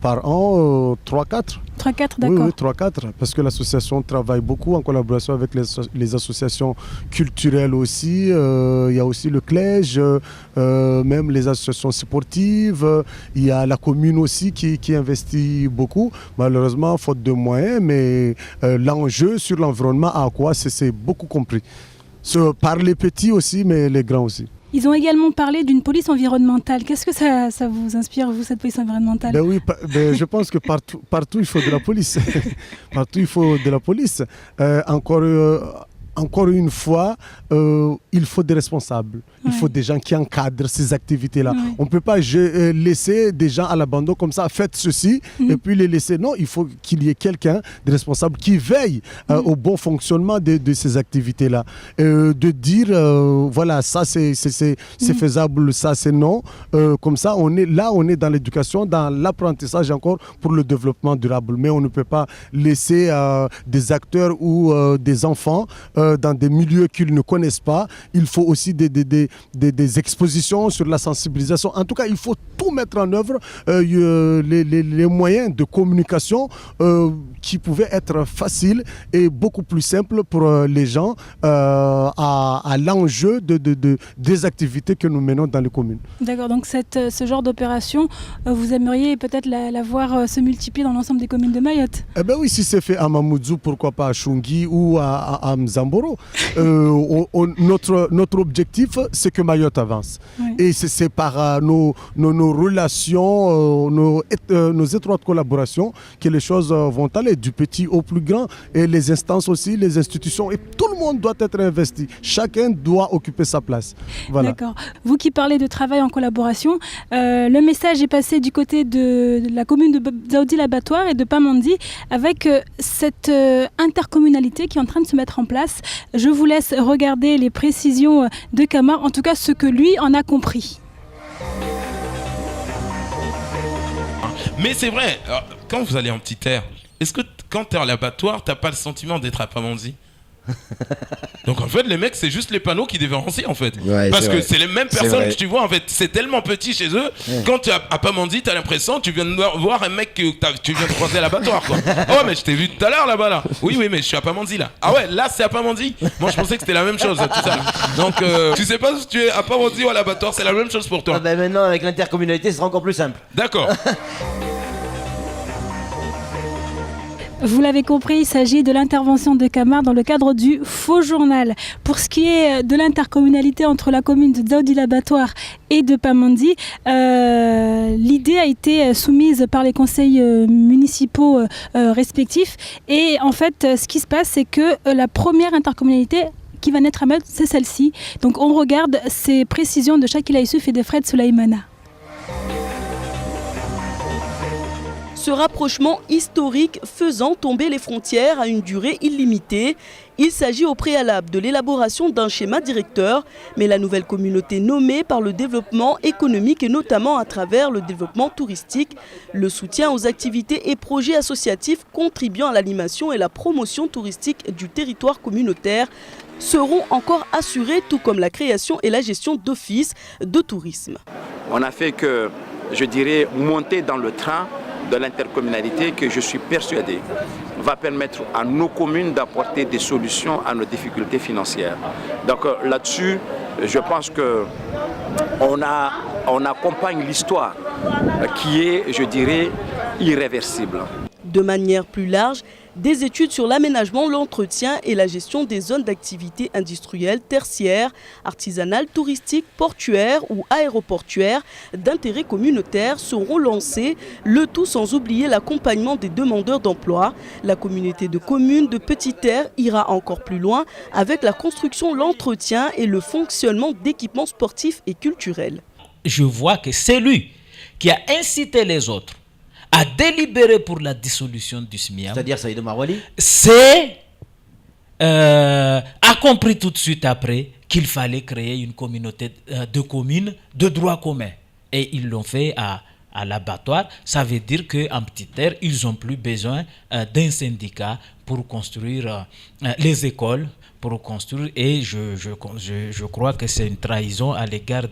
Speaker 2: Par an, 3-4.
Speaker 1: 3-4, d'accord.
Speaker 2: Oui, 3-4, parce que l'association travaille beaucoup en collaboration avec les associations culturelles aussi. Il y a aussi le CLEJ, même les associations sportives. Il y a la commune aussi qui investit beaucoup. Malheureusement, faute de moyens, mais l'enjeu sur l'environnement à quoi c'est beaucoup compris. Par les petits aussi, mais les grands aussi.
Speaker 1: Ils ont également parlé d'une police environnementale. Qu'est-ce que ça vous inspire, vous, cette police environnementale?
Speaker 2: Ben oui, je pense que partout il faut de la police. Partout il faut de la police. Encore une fois, il faut des responsables. Il faut des gens qui encadrent ces activités-là. On ne peut pas laisser des gens à l'abandon comme ça, faites ceci, et puis les laisser. Non, il faut qu'il y ait quelqu'un de responsable qui veille au bon fonctionnement de ces activités-là. De dire, voilà, ça c'est faisable, ça c'est non. Comme ça, on est dans l'éducation, dans l'apprentissage encore pour le développement durable. Mais on ne peut pas laisser des acteurs ou des enfants dans des milieux qu'ils ne connaissent pas. Il faut aussi des expositions sur la sensibilisation. En tout cas, il faut tout mettre en œuvre, les moyens de communication qui pouvaient être faciles et beaucoup plus simples pour les gens à l'enjeu des activités que nous menons dans les communes.
Speaker 1: D'accord, donc ce genre d'opération, vous aimeriez peut-être la voir se multiplier dans l'ensemble des communes de Mayotte?
Speaker 2: Eh bien oui, si c'est fait à Mamoudzou, pourquoi pas à Chungi ou à Mzamboro. Notre objectif, c'est que Mayotte avance. Oui. Et c'est par nos relations, nos étroites collaborations que les choses vont aller du petit au plus grand. Et les instances aussi, les institutions, et tout le monde doit être investi. Chacun doit occuper sa place. Voilà.
Speaker 1: D'accord. Vous qui parlez de travail en collaboration, le message est passé du côté de la commune de Dzaoudi-l'Abattoir et de Pamandi avec cette intercommunalité qui est en train de se mettre en place. Je vous laisse regarder les précisions de Camar, en tout cas ce que lui en a compris.
Speaker 21: Mais c'est vrai, quand vous allez en petite terre, est-ce que quand tu es à l'abattoir, tu n'as pas le sentiment d'être à Pamandi? Donc en fait les mecs c'est juste les panneaux qui différencient en fait, parce que c'est les mêmes personnes que tu vois en fait, c'est tellement petit chez eux. Quand tu es à Pamandi t'as l'impression tu viens de voir un mec que tu viens de croiser à l'abattoir quoi. Oh mais je t'ai vu tout à l'heure là-bas là. Oui mais je suis à Pamandi là. Ah ouais là c'est à Pamandi. Moi je pensais que c'était la même chose tout ça. Donc tu sais pas si tu es à Pamandi ou à l'abattoir, c'est la même chose pour toi.
Speaker 8: Maintenant avec l'intercommunalité ce sera encore plus simple.
Speaker 21: D'accord.
Speaker 1: Vous l'avez compris, il s'agit de l'intervention de Camar dans le cadre du faux journal. Pour ce qui est de l'intercommunalité entre la commune de Dzaoudi-l'Abattoir et de Pamandi, l'idée a été soumise par les conseils municipaux respectifs. Et en fait, ce qui se passe, c'est que la première intercommunalité qui va naître à Mayotte, c'est celle-ci. Donc on regarde ces précisions de Shakila Issouf et de Fred Soulaïmana.
Speaker 16: Ce rapprochement historique faisant tomber les frontières à une durée illimitée. Il s'agit au préalable de l'élaboration d'un schéma directeur, mais la nouvelle communauté nommée par le développement économique et notamment à travers le développement touristique, le soutien aux activités et projets associatifs contribuant à l'animation et la promotion touristique du territoire communautaire seront encore assurés, tout comme la création et la gestion d'offices de tourisme.
Speaker 22: On a fait que, je dirais, monter dans le train de l'intercommunalité que je suis persuadé va permettre à nos communes d'apporter des solutions à nos difficultés financières. Donc là-dessus, je pense qu'on accompagne l'histoire qui est, je dirais, irréversible.
Speaker 16: De manière plus large, des études sur l'aménagement, l'entretien et la gestion des zones d'activité industrielles, tertiaires, artisanales, touristiques, portuaires ou aéroportuaires d'intérêt communautaire seront lancées, le tout sans oublier l'accompagnement des demandeurs d'emploi. La communauté de communes de Petite Terre ira encore plus loin avec la construction, l'entretien et le fonctionnement d'équipements sportifs et culturels.
Speaker 23: Je vois que c'est lui qui a incité les autres à délibérer pour la dissolution du SMIAM.
Speaker 8: C'est-à-dire Saïd Marwali.
Speaker 23: A compris tout de suite après qu'il fallait créer une communauté de communes de droit commun. Et ils l'ont fait à l'abattoir. Ça veut dire qu'en petite terre, ils n'ont plus besoin d'un syndicat pour construire les écoles, pour construire, et je crois que c'est une trahison à l'égard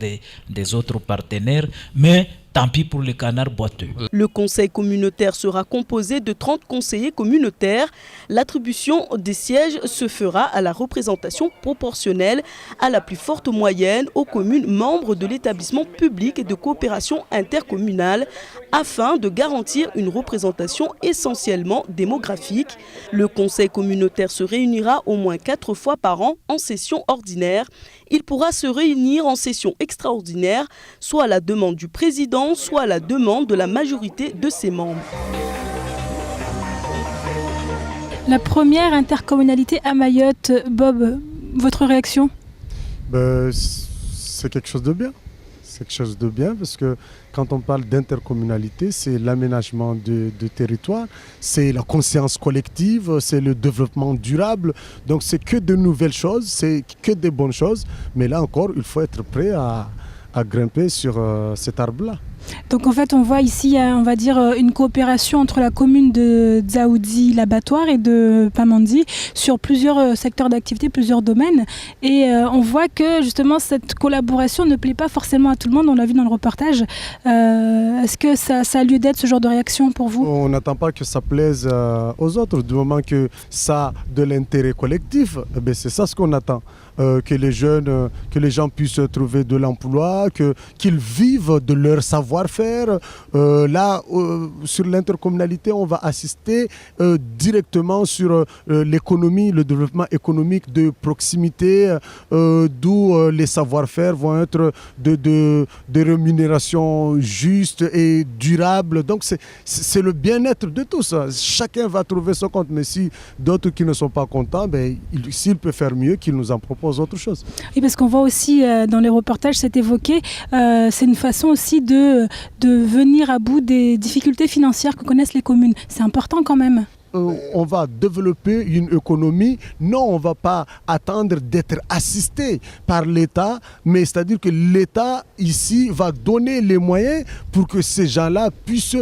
Speaker 23: des autres partenaires, mais tant pis pour les canards boiteux.
Speaker 16: Le conseil communautaire sera composé de 30 conseillers communautaires. L'attribution des sièges se fera à la représentation proportionnelle à la plus forte moyenne aux communes membres de l'établissement public de coopération intercommunale afin de garantir une représentation essentiellement démographique. Le conseil communautaire se réunira au moins 4 fois par an en session ordinaire. Il pourra se réunir en session extraordinaire, soit à la demande du président, soit à la demande de la majorité de ses membres.
Speaker 1: La première intercommunalité à Mayotte, Bob, votre réaction?
Speaker 2: C'est quelque chose de bien. C'est quelque chose de bien parce que quand on parle d'intercommunalité, c'est l'aménagement de territoire, c'est la conscience collective, c'est le développement durable. Donc c'est que de nouvelles choses, c'est que des bonnes choses. Mais là encore, il faut être prêt à grimper sur cet arbre-là.
Speaker 1: Donc en fait, on voit ici, on va dire, une coopération entre la commune de Dzaoudi, l'abattoir, et de Pamandzi sur plusieurs secteurs d'activité, plusieurs domaines. Et on voit que justement cette collaboration ne plaît pas forcément à tout le monde, on l'a vu dans le reportage. Est-ce que ça a lieu d'être, ce genre de réaction pour vous?
Speaker 2: On n'attend pas que ça plaise aux autres, du moment que ça a de l'intérêt collectif, c'est ça ce qu'on attend. Que les jeunes, que les gens puissent trouver de l'emploi, qu'ils vivent de leur savoir-faire. Là, sur l'intercommunalité, on va assister directement sur l'économie, le développement économique de proximité, d'où les savoir-faire vont être de rémunération juste et durable. Donc c'est le bien-être de tous. Chacun va trouver son compte, mais si d'autres qui ne sont pas contents, s'il peut faire mieux, qu'il nous en propose autre chose.
Speaker 1: Oui, parce qu'on voit aussi dans les reportages, c'est évoqué, c'est une façon aussi de venir à bout des difficultés financières que connaissent les communes. C'est important quand même.
Speaker 2: On va développer une économie. Non, on ne va pas attendre d'être assisté par l'État, mais c'est-à-dire que l'État ici va donner les moyens pour que ces gens-là puissent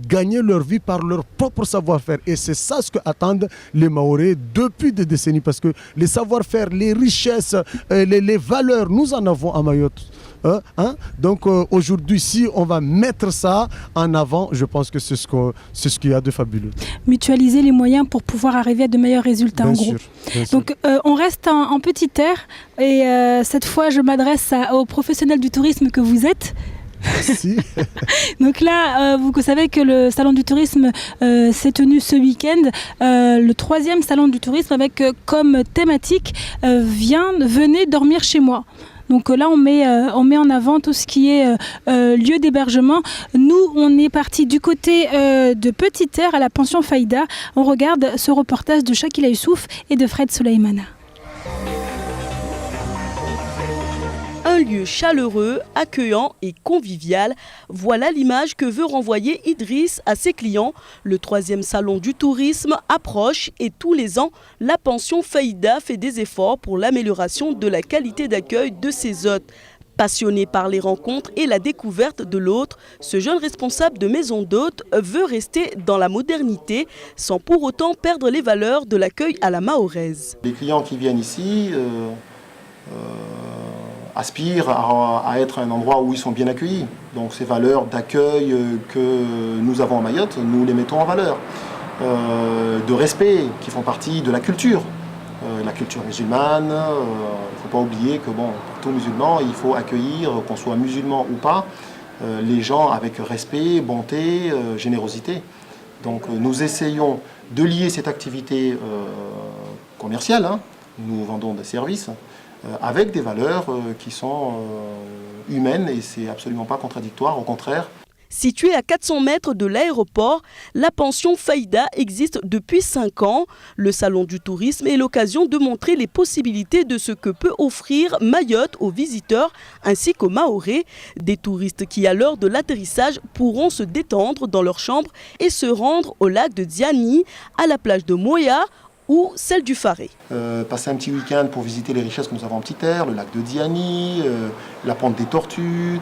Speaker 2: gagner leur vie par leur propre savoir-faire. Et c'est ça ce qu'attendent les Mahorais depuis des décennies, parce que les savoir-faire, les richesses, les valeurs, nous en avons à Mayotte. Donc aujourd'hui, si on va mettre ça en avant, je pense que c'est ce qu'il y a de fabuleux.
Speaker 1: Mutualiser les moyens pour pouvoir arriver à de meilleurs résultats,
Speaker 2: bien
Speaker 1: en gros.
Speaker 2: Bien
Speaker 1: Donc on reste en petite air, et cette fois je m'adresse aux professionnels du tourisme que vous êtes.
Speaker 2: Merci.
Speaker 1: Donc là, vous savez que le salon du tourisme s'est tenu ce week-end, le 3e salon du tourisme, avec comme thématique venez dormir chez moi. Donc là, on met en avant tout ce qui est lieu d'hébergement. Nous, on est parti du côté de Petite-Terre à la pension Faïda. On regarde ce reportage de Shakila Youssouf et de Fred Soleimana.
Speaker 16: Un lieu chaleureux, accueillant et convivial, voilà l'image que veut renvoyer Idriss à ses clients. Le 3e salon du tourisme approche et tous les ans, la pension Faïda fait des efforts pour l'amélioration de la qualité d'accueil de ses hôtes. Passionné par les rencontres et la découverte de l'autre, ce jeune responsable de maison d'hôtes veut rester dans la modernité sans pour autant perdre les valeurs de l'accueil à la mahoraise.
Speaker 4: Les clients qui viennent ici aspirent à être un endroit où ils sont bien accueillis. Donc ces valeurs d'accueil que nous avons à Mayotte, nous les mettons en valeur. De respect qui font partie de la culture musulmane. Il ne faut pas oublier que pour tout musulman, il faut accueillir, qu'on soit musulman ou pas, les gens avec respect, bonté, générosité. Donc nous essayons de lier cette activité commerciale, nous vendons des services, avec des valeurs qui sont humaines, et c'est absolument pas contradictoire, au contraire.
Speaker 16: Située à 400 mètres de l'aéroport, la pension Faïda existe depuis 5 ans. Le salon du tourisme est l'occasion de montrer les possibilités de ce que peut offrir Mayotte aux visiteurs ainsi qu'aux Mahorais. Des touristes qui, à l'heure de l'atterrissage, pourront se détendre dans leur chambre et se rendre au lac de Diani, à la plage de Moya ou celle du Faré.
Speaker 4: Passer un petit week-end pour visiter les richesses que nous avons en Petite-Terre, le lac de Diani, la pente des tortues,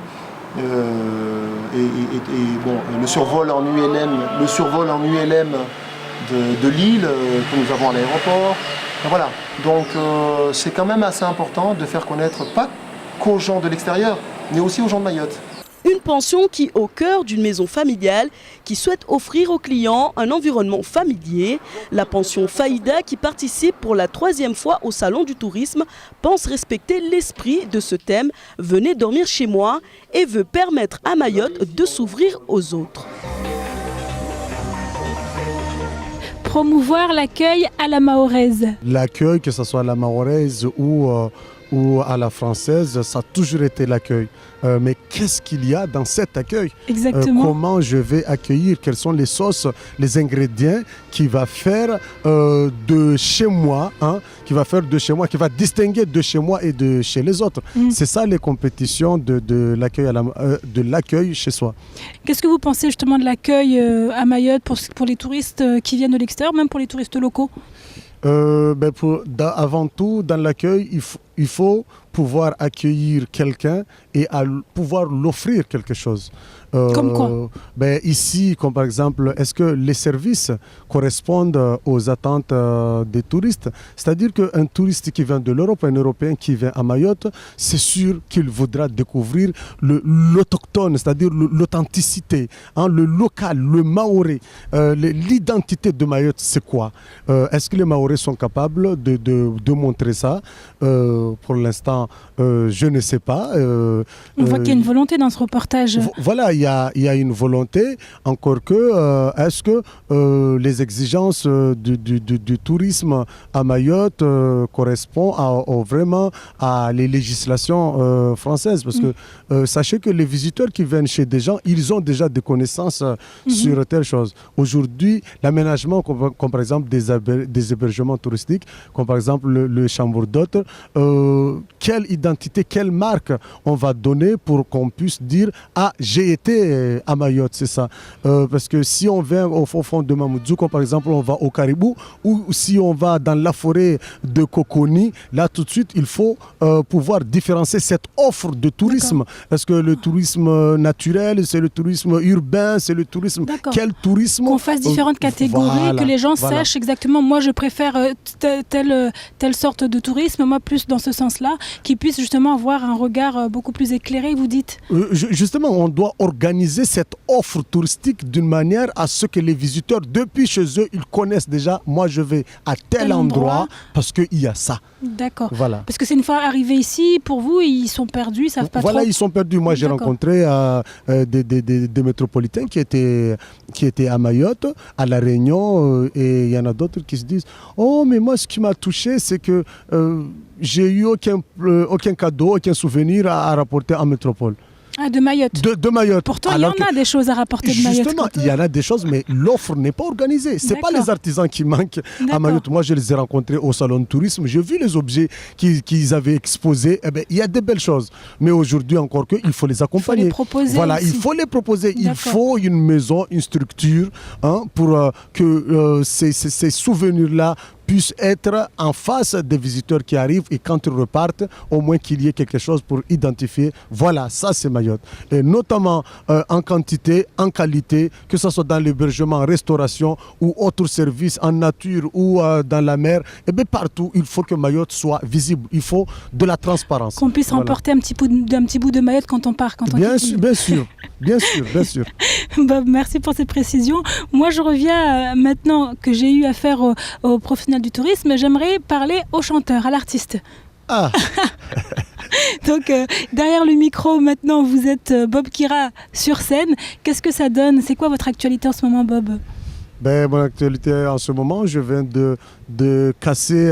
Speaker 4: le survol en ULM de l'île que nous avons à l'aéroport. Voilà. Donc c'est quand même assez important de faire connaître, pas qu'aux gens de l'extérieur, mais aussi aux gens de Mayotte.
Speaker 16: Une pension qui est au cœur d'une maison familiale qui souhaite offrir aux clients un environnement familier. La pension Faïda, qui participe pour la 3e fois au Salon du Tourisme, pense respecter l'esprit de ce thème « Venez dormir chez moi » et veut permettre à Mayotte de s'ouvrir aux autres.
Speaker 1: Promouvoir l'accueil à la mahoraise.
Speaker 2: L'accueil, que ce soit à la mahoraise ou à la française, ça a toujours été l'accueil. Mais qu'est-ce qu'il y a dans cet accueil?
Speaker 1: Exactement.
Speaker 2: Comment je vais accueillir? Quelles sont les sauces, les ingrédients qui va faire de chez moi, qui va distinguer de chez moi et de chez les autres. C'est ça les compétitions de l'accueil chez soi.
Speaker 1: Qu'est-ce que vous pensez justement de l'accueil à Mayotte pour les touristes qui viennent de l'extérieur, même pour les touristes locaux?
Speaker 2: Avant tout, dans l'accueil, il faut pouvoir accueillir quelqu'un et pouvoir l'offrir quelque chose.
Speaker 1: Comme quoi?
Speaker 2: Ici, comme par exemple, est-ce que les services correspondent aux attentes des touristes? C'est-à-dire qu'un touriste qui vient de l'Europe, un Européen qui vient à Mayotte, c'est sûr qu'il voudra découvrir l'autochtone, c'est-à-dire l'authenticité, le local, le maoré. L'identité de Mayotte, c'est quoi? Est-ce que les Maorés sont capables de montrer ça? Pour l'instant, je ne sais pas.
Speaker 1: On voit qu'il y a une volonté dans ce reportage.
Speaker 2: Voilà, il y a une volonté, encore que, est-ce que les exigences du tourisme à Mayotte correspondent vraiment à les législations françaises? Parce que sachez que les visiteurs qui viennent chez des gens, ils ont déjà des connaissances sur telle chose. Aujourd'hui, l'aménagement, comme par exemple des hébergements touristiques, comme par exemple le chambre d'hôtes, quelle identité, quelle marque on va donner pour qu'on puisse dire « Ah, j'ai été à Mayotte », c'est ça. Parce que si on vient au fond de Mamoudzou, comme par exemple on va au Caribou, ou si on va dans la forêt de Coconi, là tout de suite il faut pouvoir différencier cette offre de tourisme. Est-ce que le tourisme naturel, c'est le tourisme urbain, c'est le tourisme... Quel tourisme?
Speaker 1: Qu'on fasse différentes catégories, que les gens sachent exactement, moi je préfère telle sorte de tourisme, moi plus dans ce sens-là, qu'ils puissent justement avoir un regard beaucoup plus éclairé, vous dites?
Speaker 2: Justement, on doit organiser cette offre touristique d'une manière à ce que les visiteurs, depuis chez eux, ils connaissent déjà, moi je vais à tel endroit parce qu'il y a ça.
Speaker 1: D'accord.
Speaker 2: Voilà.
Speaker 1: Parce que c'est une fois arrivés ici, pour vous, ils sont perdus, ils savent pas trop.
Speaker 2: Voilà, ils sont perdus. Moi, j'ai rencontré des métropolitains qui étaient à Mayotte, à La Réunion, et il y en a d'autres qui se disent « Oh, mais moi, ce qui m'a touché, c'est que j'ai eu aucun cadeau, aucun souvenir à rapporter en métropole. »
Speaker 1: Ah, de Mayotte.
Speaker 2: De Mayotte.
Speaker 1: Pourtant, il y en a des choses à rapporter de Mayotte.
Speaker 2: Justement, il y en a des choses, mais l'offre n'est pas organisée. Ce n'est pas les artisans qui manquent à Mayotte. Moi, je les ai rencontrés au salon de tourisme. J'ai vu les objets qu'ils avaient exposés. Eh bien, il y a des belles choses. Mais aujourd'hui, encore il faut les accompagner.
Speaker 1: Il faut les proposer.
Speaker 2: Voilà,
Speaker 1: aussi.
Speaker 2: il faut les proposer. Il faut une maison, une structure pour que ces souvenirs-là puissent être en face des visiteurs qui arrivent et quand ils repartent, au moins qu'il y ait quelque chose pour identifier. Voilà, ça c'est Mayotte. Et notamment en quantité, en qualité, que ce soit dans l'hébergement, restauration ou autres services en nature ou dans la mer, et bien partout, il faut que Mayotte soit visible. Il faut de la transparence.
Speaker 1: Qu'on puisse remporter un petit bout de Mayotte quand on part.
Speaker 2: Bien sûr.
Speaker 1: Bob, merci pour ces précisions. Moi, je reviens maintenant que j'ai eu affaire aux professionnels du tourisme. J'aimerais parler au chanteur, à l'artiste.
Speaker 2: Ah.
Speaker 1: Donc, derrière le micro, maintenant, vous êtes Bob Kira sur scène. Qu'est-ce que ça donne? C'est quoi votre actualité en ce moment, Bob?
Speaker 2: Mon actualité en ce moment, je viens de casser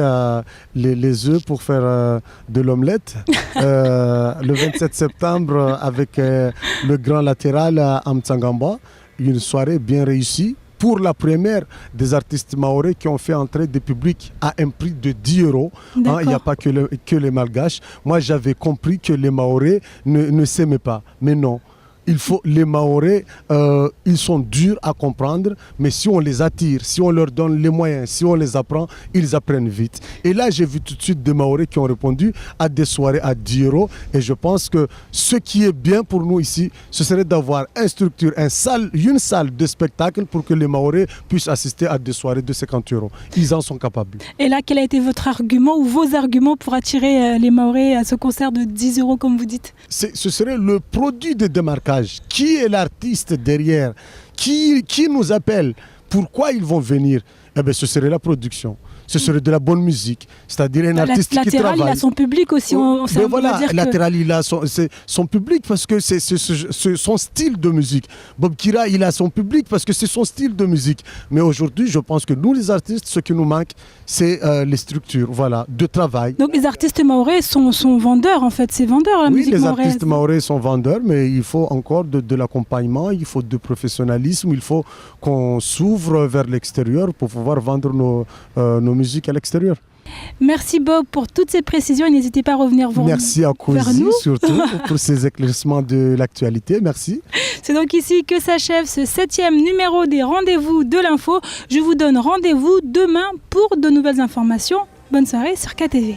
Speaker 2: les œufs pour faire de l'omelette. Le 27 septembre, avec le grand latéral à Mtsangamba, une soirée bien réussie. Pour la première des artistes maorais qui ont fait entrer des publics à un prix de 10 €. Il n'y a pas que les Malgaches. Moi, j'avais compris que les Maorais ne s'aimaient pas. Mais non. Les Maorais, ils sont durs à comprendre, mais si on les attire, si on leur donne les moyens, si on les apprend, ils apprennent vite. Et là, j'ai vu tout de suite des Maorais qui ont répondu à des soirées à 10 €. Et je pense que ce qui est bien pour nous ici, ce serait d'avoir une salle de spectacle pour que les Maorais puissent assister à des soirées de 50 €. Ils en sont capables.
Speaker 1: Et là, quel a été votre argument ou vos arguments pour attirer les Maorais à ce concert de 10 € comme vous dites?
Speaker 2: Ce serait le produit de démarquage message. Qui est l'artiste derrière? Qui nous appelle? Pourquoi ils vont venir? Eh bien, ce serait la production. Ce serait de la bonne musique, c'est-à-dire un artiste qui travaille.
Speaker 1: Latéral, il a son public aussi.
Speaker 2: Mais voilà, Latéral, il a son public parce que c'est son style de musique. Bob Kira, il a son public parce que c'est son style de musique. Mais aujourd'hui, je pense que nous, les artistes, ce qui nous manque, c'est les structures, voilà, de travail.
Speaker 1: Donc les artistes mahorais sont vendeurs, en fait, c'est vendeur la musique mahoraise. Oui,
Speaker 2: les artistes mahorais sont vendeurs, mais il faut encore de l'accompagnement, il faut du professionnalisme, il faut qu'on s'ouvre vers l'extérieur pour pouvoir vendre nos musiques à l'extérieur.
Speaker 1: Merci Bob pour toutes ces précisions et n'hésitez pas à revenir vers nous.
Speaker 2: Merci à Cozy surtout pour ces éclaircissements de l'actualité. Merci.
Speaker 1: C'est donc ici que s'achève ce 7e numéro des Rendez-vous de l'info. Je vous donne rendez-vous demain pour de nouvelles informations. Bonne soirée sur KTV.